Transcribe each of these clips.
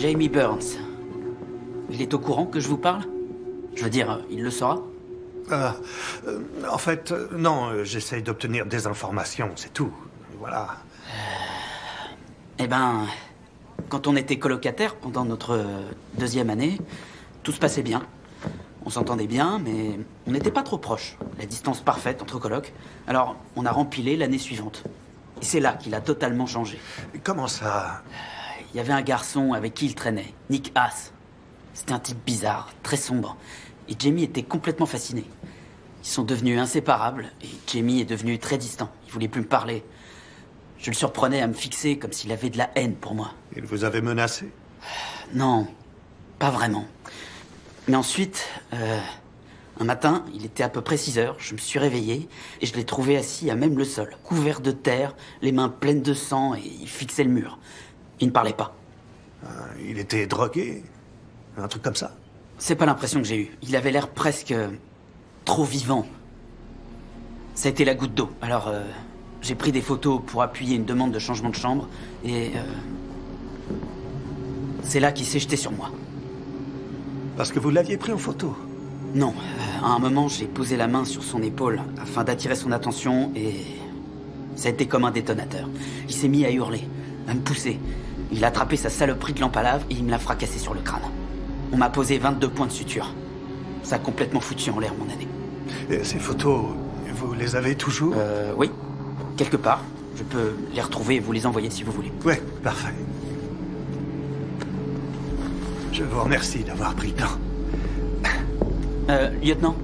Jamie Burns. Il est au courant que je vous parle? Je veux dire, il le saura? En fait, non, j'essaye d'obtenir des informations, c'est tout. Voilà. Eh ben, quand on était colocataires pendant notre deuxième année, tout se passait bien. On s'entendait bien, mais on n'était pas trop proches. La distance parfaite entre colocs. Alors, on a rempilé l'année suivante. Et c'est là qu'il a totalement changé. Comment ça? Il y avait un garçon avec qui il traînait, Nick Haas. C'était un type bizarre, très sombre. Et Jamie était complètement fasciné. Ils sont devenus inséparables, et Jamie est devenu très distant. Il voulait plus me parler. Je le surprenais à me fixer comme s'il avait de la haine pour moi. Il vous avait menacé? Non, pas vraiment. Mais ensuite, un matin, il était à peu près 6 heures, je me suis réveillé et je l'ai trouvé assis à même le sol, couvert de terre, les mains pleines de sang et il fixait le mur. Il ne parlait pas. Il était drogué? Un truc comme ça? C'est pas l'impression que j'ai eue. Il avait l'air presque trop vivant. Ça a été la goutte d'eau. Alors, j'ai pris des photos pour appuyer une demande de changement de chambre et c'est là qu'il s'est jeté sur moi. Parce que vous l'aviez pris en photo? Non, à un moment, j'ai posé la main sur son épaule afin d'attirer son attention et ça a été comme un détonateur. Il s'est mis à hurler, à me pousser. Il a attrapé sa saloperie de lampe à lave et il me l'a fracassé sur le crâne. On m'a posé 22 points de suture. Ça a complètement foutu en l'air mon année. Et ces photos, vous les avez toujours? Oui, quelque part. Je peux les retrouver et vous les envoyer si vous voulez. Ouais, parfait. Je vous remercie d'avoir pris le temps. Lieutenant,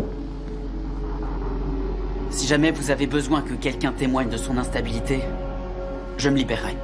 si jamais vous avez besoin que quelqu'un témoigne de son instabilité, je me libérerai.